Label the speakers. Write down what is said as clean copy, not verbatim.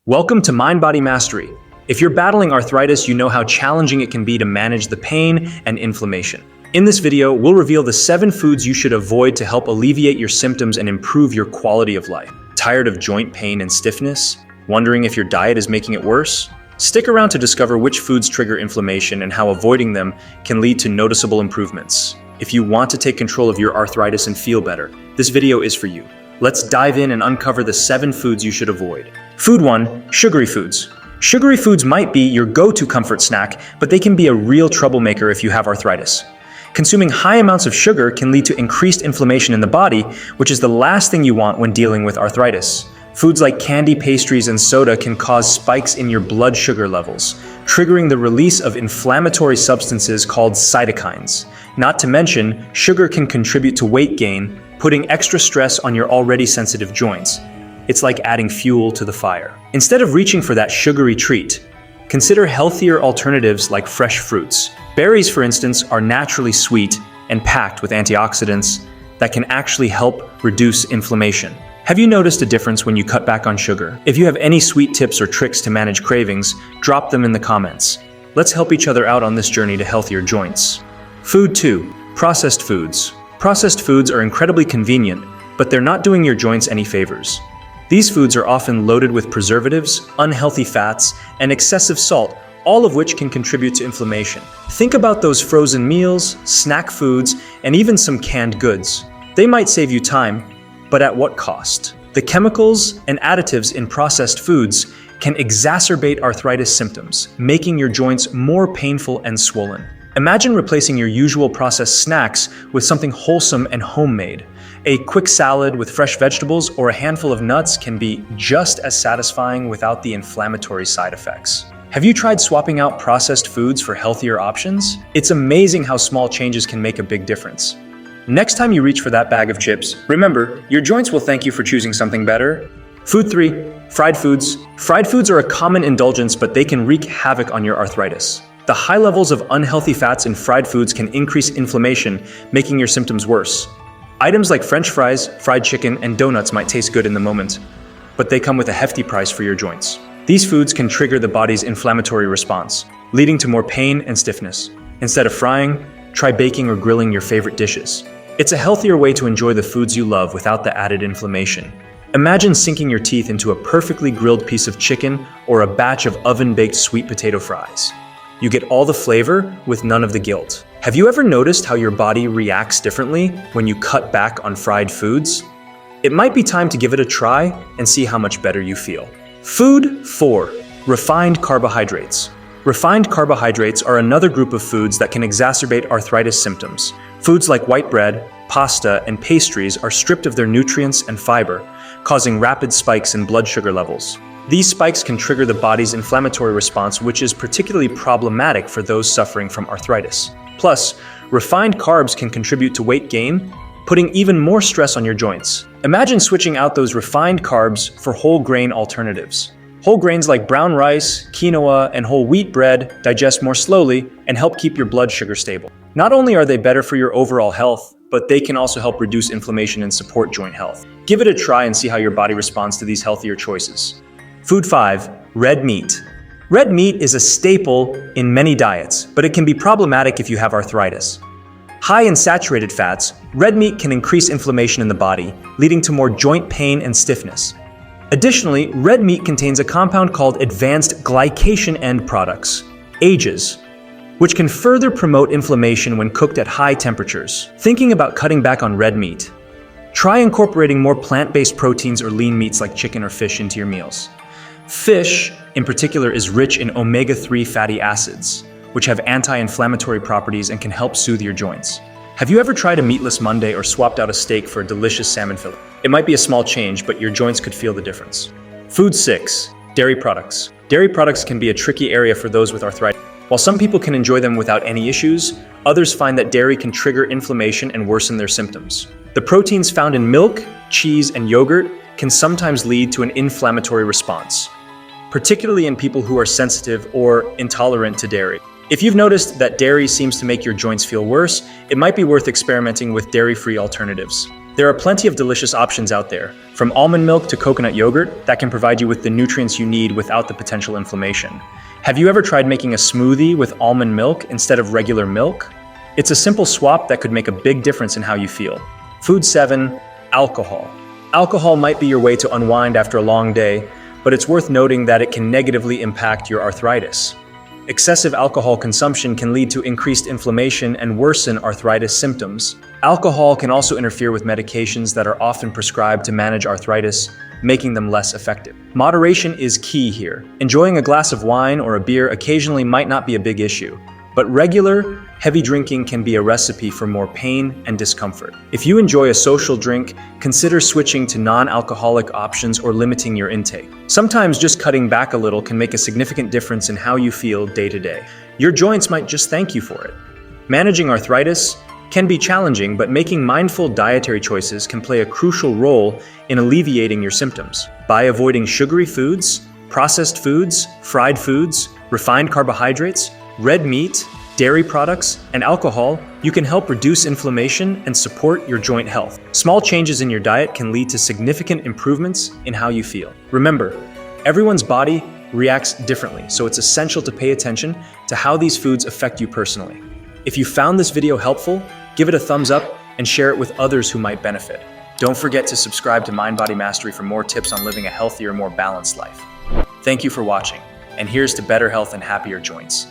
Speaker 1: Welcome to Mind Body Mastery. If you're battling arthritis, you know how challenging it can be to manage the pain and inflammation. In this video, we'll reveal the 7 foods you should avoid to help alleviate your symptoms and improve your quality of life. Tired of joint pain and stiffness? Wondering if your diet is making it worse? Stick around to discover which foods trigger inflammation and how avoiding them can lead to noticeable improvements. If you want to take control of your arthritis and feel better, this video is for you. Let's dive in and uncover the 7 foods you should avoid. Food 1. Sugary foods. Sugary foods might be your go-to comfort snack, but they can be a real troublemaker if you have arthritis. Consuming high amounts of sugar can lead to increased inflammation in the body, which is the last thing you want when dealing with arthritis. Foods like candy, pastries, and soda can cause spikes in your blood sugar levels, triggering the release of inflammatory substances called cytokines. Not to mention, sugar can contribute to weight gain, putting extra stress on your already sensitive joints. It's like adding fuel to the fire. Instead of reaching for that sugary treat, consider healthier alternatives like fresh fruits. Berries, for instance, are naturally sweet and packed with antioxidants that can actually help reduce inflammation. Have you noticed a difference when you cut back on sugar? If you have any sweet tips or tricks to manage cravings, drop them in the comments. Let's help each other out on this journey to healthier joints. Food 2. Processed foods. Processed foods are incredibly convenient, but they're not doing your joints any favors. These foods are often loaded with preservatives, unhealthy fats, and excessive salt, all of which can contribute to inflammation. Think about those frozen meals, snack foods, and even some canned goods. They might save you time, but at what cost? The chemicals and additives in processed foods can exacerbate arthritis symptoms, making your joints more painful and swollen. Imagine replacing your usual processed snacks with something wholesome and homemade. A quick salad with fresh vegetables or a handful of nuts can be just as satisfying without the inflammatory side effects. Have you tried swapping out processed foods for healthier options? It's amazing how small changes can make a big difference. Next time you reach for that bag of chips, remember, your joints will thank you for choosing something better. Food 3. Fried foods. Fried foods are a common indulgence, but they can wreak havoc on your arthritis. The high levels of unhealthy fats in fried foods can increase inflammation, making your symptoms worse. Items like French fries, fried chicken, and donuts might taste good in the moment, but they come with a hefty price for your joints. These foods can trigger the body's inflammatory response, leading to more pain and stiffness. Instead of frying, try baking or grilling your favorite dishes. It's a healthier way to enjoy the foods you love without the added inflammation. Imagine sinking your teeth into a perfectly grilled piece of chicken or a batch of oven-baked sweet potato fries. You get all the flavor with none of the guilt. Have you ever noticed how your body reacts differently when you cut back on fried foods? It might be time to give it a try and see how much better you feel. Food 4. Refined carbohydrates. Refined carbohydrates are another group of foods that can exacerbate arthritis symptoms. Foods like white bread, pasta, and pastries are stripped of their nutrients and fiber, causing rapid spikes in blood sugar levels. These spikes can trigger the body's inflammatory response, which is particularly problematic for those suffering from arthritis. Plus, refined carbs can contribute to weight gain, putting even more stress on your joints. Imagine switching out those refined carbs for whole grain alternatives. Whole grains like brown rice, quinoa, and whole wheat bread digest more slowly and help keep your blood sugar stable. Not only are they better for your overall health, but they can also help reduce inflammation and support joint health. Give it a try and see how your body responds to these healthier choices. Food 5. Red meat. Red meat is a staple in many diets, but it can be problematic if you have arthritis. High in saturated fats, red meat can increase inflammation in the body, leading to more joint pain and stiffness. Additionally, red meat contains a compound called advanced glycation end products, AGEs, which can further promote inflammation when cooked at high temperatures. Thinking about cutting back on red meat? Try incorporating more plant-based proteins or lean meats like chicken or fish into your meals. Fish, in particular, is rich in omega-3 fatty acids, which have anti-inflammatory properties and can help soothe your joints. Have you ever tried a meatless Monday or swapped out a steak for a delicious salmon fillet? It might be a small change, but your joints could feel the difference. Food 6. Dairy products. Dairy products can be a tricky area for those with arthritis. While some people can enjoy them without any issues, others find that dairy can trigger inflammation and worsen their symptoms. The proteins found in milk, cheese, and yogurt can sometimes lead to an inflammatory response, particularly in people who are sensitive or intolerant to dairy. If you've noticed that dairy seems to make your joints feel worse, it might be worth experimenting with dairy-free alternatives. There are plenty of delicious options out there, from almond milk to coconut yogurt, that can provide you with the nutrients you need without the potential inflammation. Have you ever tried making a smoothie with almond milk instead of regular milk? It's a simple swap that could make a big difference in how you feel. Food 7, alcohol. Alcohol might be your way to unwind after a long day, but it's worth noting that it can negatively impact your arthritis. Excessive alcohol consumption can lead to increased inflammation and worsen arthritis symptoms. Alcohol can also interfere with medications that are often prescribed to manage arthritis, making them less effective. Moderation is key here. Enjoying a glass of wine or a beer occasionally might not be a big issue, but regular, heavy drinking can be a recipe for more pain and discomfort. If you enjoy a social drink, consider switching to non-alcoholic options or limiting your intake. Sometimes just cutting back a little can make a significant difference in how you feel day to day. Your joints might just thank you for it. Managing arthritis can be challenging, but making mindful dietary choices can play a crucial role in alleviating your symptoms. By avoiding sugary foods, processed foods, fried foods, refined carbohydrates, red meat, dairy products, and alcohol, you can help reduce inflammation and support your joint health. Small changes in your diet can lead to significant improvements in how you feel. Remember, everyone's body reacts differently, so it's essential to pay attention to how these foods affect you personally. If you found this video helpful, give it a thumbs up and share it with others who might benefit. Don't forget to subscribe to Mind Body Mastery for more tips on living a healthier, more balanced life. Thank you for watching, and here's to better health and happier joints.